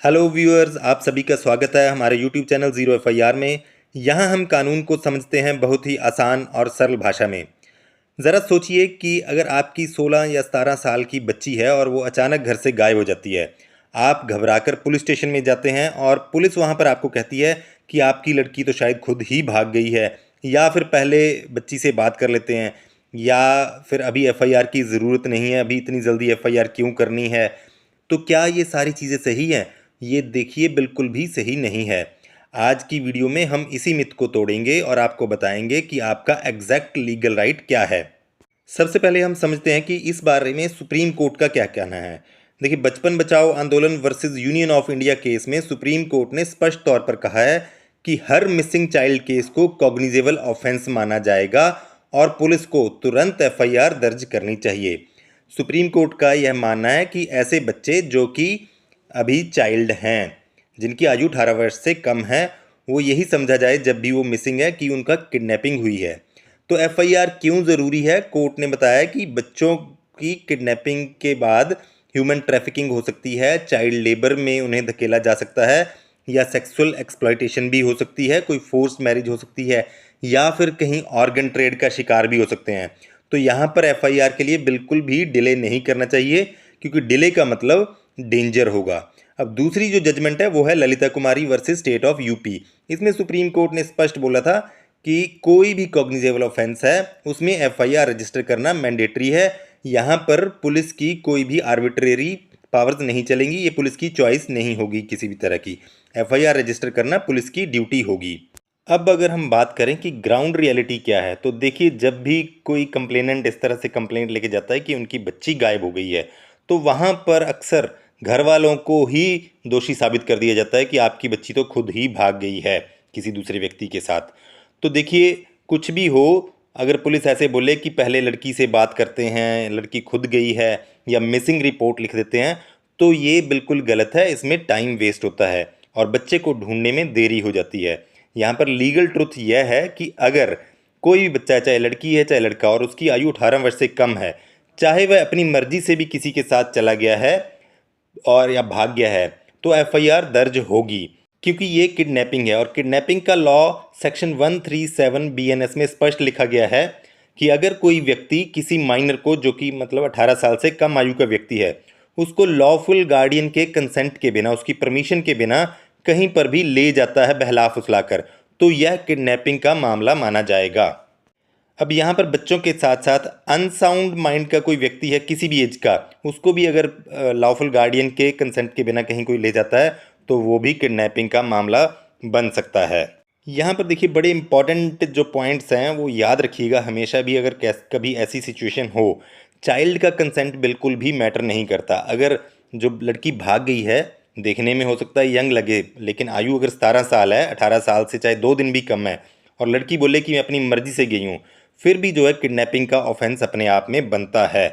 Hello viewers, आप सभी का स्वागत है हमारे यूट्यूब चैनल ज़ीरो एफआईआर में। यहाँ हम कानून को समझते हैं बहुत ही आसान और सरल भाषा में। ज़रा सोचिए कि अगर आपकी 16 या 17 साल की बच्ची है और वो अचानक घर से गायब हो जाती है। आप घबराकर पुलिस स्टेशन में जाते हैं और पुलिस वहाँ पर आपको कहती है कि आपकी लड़की तो शायद खुद ही भाग गई है, या फिर पहले बच्ची से बात कर लेते हैं, या फिर अभी एफआईआर की ज़रूरत नहीं है, अभी इतनी जल्दी एफआईआर क्यों करनी है। तो क्या ये सारी चीज़ें सही हैं? ये देखिए, बिल्कुल भी सही नहीं है। आज की वीडियो में हम इसी मिथ को तोड़ेंगे और आपको बताएंगे कि आपका एग्जैक्ट लीगल राइट क्या है। सबसे पहले हम समझते हैं कि इस बारे में सुप्रीम कोर्ट का क्या कहना है। देखिए, बचपन बचाओ आंदोलन versus union of India case में सुप्रीम कोर्ट ने स्पष्ट तौर पर कहा है कि हर मिसिंग चाइल्ड केस को कॉग्निजेबल ऑफेंस माना जाएगा और पुलिस को तुरंत एफआईआर दर्ज करनी चाहिए। सुप्रीम कोर्ट का यह मानना है कि ऐसे बच्चे जो कि अभी चाइल्ड हैं, जिनकी आयु 18 वर्ष से कम है, वो यही समझा जाए जब भी वो मिसिंग है कि उनका किडनैपिंग हुई है। तो एफआईआर क्यों ज़रूरी है? कोर्ट ने बताया कि बच्चों की किडनैपिंग के बाद ह्यूमन ट्रैफिकिंग हो सकती है, चाइल्ड लेबर में उन्हें धकेला जा सकता है, या सेक्सुअल एक्सप्लॉयटेशन भी हो सकती है, कोई फोर्स मैरिज हो सकती है, या फिर कहीं ऑर्गन ट्रेड का शिकार भी हो सकते हैं। तो यहाँ पर एफआईआर के लिए बिल्कुल भी डिले नहीं करना चाहिए, क्योंकि डिले का मतलब डेंजर होगा। अब दूसरी जो जजमेंट है वो है ललिता कुमारी वर्सेस स्टेट ऑफ यूपी। इसमें सुप्रीम कोर्ट ने स्पष्ट बोला था कि कोई भी कॉग्निजेबल ऑफेंस है उसमें एफआईआर रजिस्टर करना मैंडेटरी है। यहाँ पर पुलिस की कोई भी आर्बिट्रेरी पावर्स नहीं चलेंगी, ये पुलिस की चॉइस नहीं होगी किसी भी तरह की। एफआईआर रजिस्टर करना पुलिस की ड्यूटी होगी। अब अगर हम बात करें कि ग्राउंड रियलिटी क्या है, तो देखिए, जब भी कोई कंप्लेनेंट इस तरह से कंप्लेंट लेके जाता है कि उनकी बच्ची गायब हो गई है, तो वहाँ पर अक्सर घर वालों को ही दोषी साबित कर दिया जाता है कि आपकी बच्ची तो खुद ही भाग गई है किसी दूसरे व्यक्ति के साथ। तो देखिए, कुछ भी हो, अगर पुलिस ऐसे बोले कि पहले लड़की से बात करते हैं, लड़की खुद गई है, या मिसिंग रिपोर्ट लिख देते हैं, तो ये बिल्कुल गलत है। इसमें टाइम वेस्ट होता है और बच्चे को ढूंढने में देरी हो जाती है। यहाँ पर लीगल ट्रुथ यह है कि अगर कोई भी बच्चा, चाहे लड़की है चाहे लड़का, और उसकी आयु 18 वर्ष से कम है, चाहे वह अपनी मर्जी से भी किसी के साथ चला गया है और या भाग गया है, तो एफआईआर दर्ज होगी, क्योंकि ये किडनैपिंग है। और किडनैपिंग का लॉ सेक्शन 137 बीएनएस में स्पष्ट लिखा गया है कि अगर कोई व्यक्ति किसी माइनर को, जो कि मतलब 18 साल से कम आयु का व्यक्ति है, उसको लॉफुल गार्डियन के कंसेंट के बिना, उसकी परमिशन के बिना कहीं पर भी ले जाता है बहला फुसलाकर, तो यह किडनैपिंग का मामला माना जाएगा। अब यहाँ पर बच्चों के साथ साथ अनसाउंड माइंड का कोई व्यक्ति है किसी भी एज का, उसको भी अगर लॉफुल गार्डियन के कंसेंट के बिना कहीं कोई ले जाता है, तो वो भी किडनैपिंग का मामला बन सकता है। यहाँ पर देखिए, बड़े इंपॉर्टेंट जो पॉइंट्स हैं वो याद रखिएगा हमेशा भी। अगर कभी ऐसी सिचुएशन हो, चाइल्ड का कंसेंट बिल्कुल भी मैटर नहीं करता। अगर जो लड़की भाग गई है, देखने में हो सकता है यंग लगे, लेकिन आयु अगर 17 साल है, 18 साल से चाहे 2 दिन भी कम है, और लड़की बोले कि मैं अपनी मर्जी से गई हूँ, फिर भी जो है किडनैपिंग का ऑफेंस अपने आप में बनता है।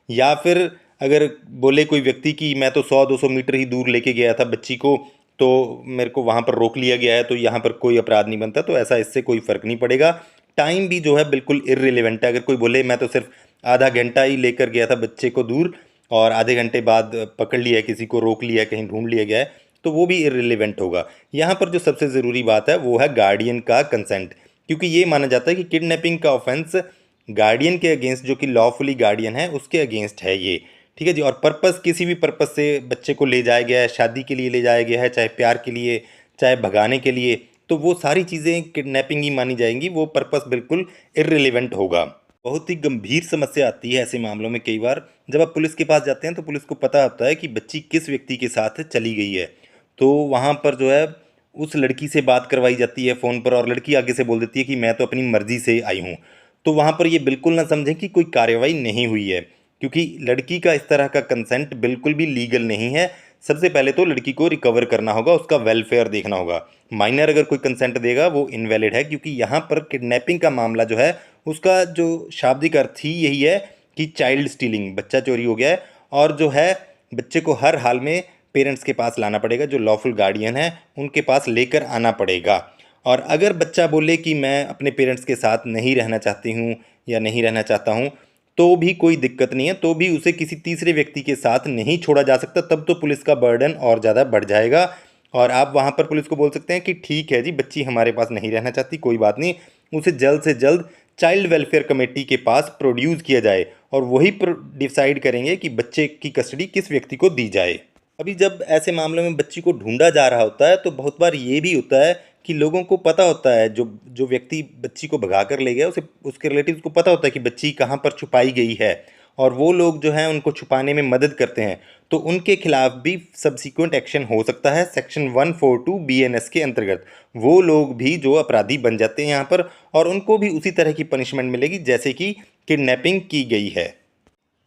या फिर अगर बोले कोई व्यक्ति कि मैं तो 100-200 मीटर ही दूर लेके गया था बच्ची को, तो मेरे को वहाँ पर रोक लिया गया है, तो यहाँ पर कोई अपराध नहीं बनता। तो ऐसा, इससे कोई फ़र्क नहीं पड़ेगा। टाइम भी जो है बिल्कुल इर्रिलेवेंट है। अगर कोई बोले मैं तो सिर्फ आधा घंटा ही लेकर गया था बच्चे को दूर, और आधे घंटे बाद पकड़ लिया है, किसी को रोक लिया है, कहीं ढूंढ लिया गया है, तो वो भी इर्रिलेवेंट होगा। यहाँ पर जो सबसे ज़रूरी बात है वो है गार्डियन का कंसेंट, क्योंकि ये माना जाता है कि किडनैपिंग का ऑफेंस गार्डियन के अगेंस्ट, जो कि लॉफुली गार्डियन है, उसके अगेंस्ट है ये। ठीक है जी। और पर्पस, किसी भी पर्पस से बच्चे को ले जाया गया है, शादी के लिए ले जाया गया है, चाहे प्यार के लिए, चाहे भगाने के लिए, तो वो सारी चीज़ें किडनैपिंग ही मानी जाएंगी। वो पर्पस बिल्कुल इर्रिलेवेंट होगा। बहुत ही गंभीर समस्या आती है ऐसे मामलों में। कई बार जब आप पुलिस के पास जाते हैं तो पुलिस को पता होता है कि बच्ची किस व्यक्ति के साथ चली गई है, तो वहाँ पर जो है उस लड़की से बात करवाई जाती है फ़ोन पर, और लड़की आगे से बोल देती है कि मैं तो अपनी मर्ज़ी से आई हूँ। तो वहाँ पर ये बिल्कुल ना समझें कि कोई कार्रवाई नहीं हुई है, क्योंकि लड़की का इस तरह का कंसेंट बिल्कुल भी लीगल नहीं है। सबसे पहले तो लड़की को रिकवर करना होगा, उसका वेलफेयर देखना होगा। माइनर अगर कोई कंसेंट देगा वो इनवैलिड है, क्योंकि यहाँ पर किडनैपिंग का मामला जो है उसका जो शाब्दिक अर्थ ही यही है कि चाइल्ड स्टीलिंग, बच्चा चोरी हो गया है, और जो है बच्चे को हर हाल में पेरेंट्स के पास लाना पड़ेगा, जो लॉफुल गार्डियन है उनके पास लेकर आना पड़ेगा। और अगर बच्चा बोले कि मैं अपने पेरेंट्स के साथ नहीं रहना चाहती हूँ या नहीं रहना चाहता हूँ, तो भी कोई दिक्कत नहीं है, तो भी उसे किसी तीसरे व्यक्ति के साथ नहीं छोड़ा जा सकता। तब तो पुलिस का बर्डन और ज़्यादा बढ़ जाएगा और आप वहाँ पर पुलिस को बोल सकते हैं कि ठीक है जी, बच्ची हमारे पास नहीं रहना चाहती, कोई बात नहीं, उसे जल्द से जल्द चाइल्ड वेलफेयर कमेटी के पास प्रोड्यूस किया जाए और वही डिसाइड करेंगे कि बच्चे की कस्टडी किस व्यक्ति को दी जाए। अभी जब ऐसे मामलों में बच्ची को ढूंढा जा रहा होता है तो बहुत बार ये भी होता है कि लोगों को पता होता है, जो जो व्यक्ति बच्ची को भगा कर ले गया उसे, उसके रिलेटिव्स को पता होता है कि बच्ची कहाँ पर छुपाई गई है और वो लोग जो हैं उनको छुपाने में मदद करते हैं, तो उनके खिलाफ भी सब्सिक्वेंट एक्शन हो सकता है सेक्शन 142 BNS के अंतर्गत। वो लोग भी जो अपराधी बन जाते हैं यहाँ पर और उनको भी उसी तरह की पनिशमेंट मिलेगी जैसे कि किडनैपिंग की गई है।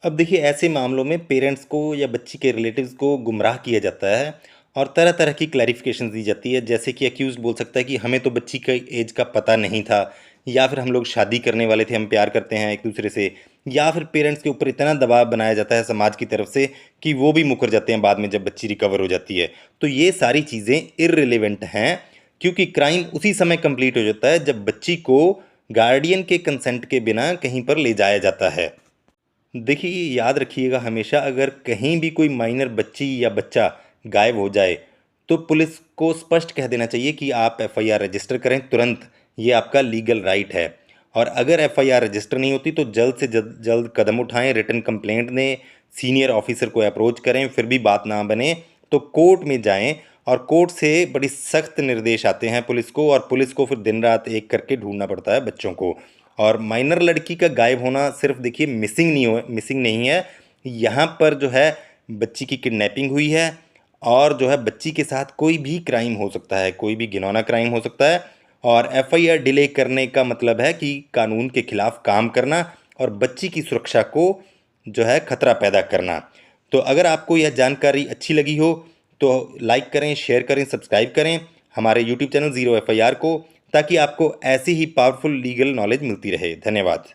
अब देखिए, ऐसे मामलों में पेरेंट्स को या बच्ची के रिलेटिव्स को गुमराह किया जाता है और तरह तरह की क्लैरिफिकेशन दी जाती है, जैसे कि अक्यूज़ बोल सकता है कि हमें तो बच्ची का एज का पता नहीं था, या फिर हम लोग शादी करने वाले थे, हम प्यार करते हैं एक दूसरे से, या फिर पेरेंट्स के ऊपर इतना दबाव बनाया जाता है समाज की तरफ से कि वो भी मुकर जाते हैं बाद में जब बच्ची रिकवर हो जाती है। तो ये सारी चीज़ें इररिलेवेंट हैं, क्योंकि क्राइम उसी समय कंप्लीट हो जाता है जब बच्ची को गार्डियन के कंसेंट के बिना कहीं पर ले जाया जाता है। देखिए, याद रखिएगा हमेशा, अगर कहीं भी कोई माइनर बच्ची या बच्चा गायब हो जाए तो पुलिस को स्पष्ट कह देना चाहिए कि आप FIR रजिस्टर करें तुरंत, ये आपका लीगल राइट है। और अगर FIR रजिस्टर नहीं होती तो जल्द से जल्द कदम उठाएं, रिटन कंप्लेंट दें, सीनियर ऑफिसर को अप्रोच करें, फिर भी बात ना बने तो कोर्ट में जाएं और कोर्ट से बड़ी सख्त निर्देश आते हैं पुलिस को, और पुलिस को फिर दिन रात एक करके ढूंढना पड़ता है बच्चों को। और माइनर लड़की का गायब होना सिर्फ देखिए मिसिंग नहीं है, यहाँ पर जो है बच्ची की किडनैपिंग हुई है और जो है बच्ची के साथ कोई भी क्राइम हो सकता है, कोई भी घिनौना क्राइम हो सकता है। और FIR डिले करने का मतलब है कि कानून के खिलाफ काम करना और बच्ची की सुरक्षा को जो है खतरा पैदा करना। तो अगर आपको यह जानकारी अच्छी लगी हो तो लाइक करें, शेयर करें, सब्सक्राइब करें हमारे यूट्यूब चैनल 0FIR को, ताकि आपको ऐसी ही पावरफुल लीगल नॉलेज मिलती रहे। धन्यवाद।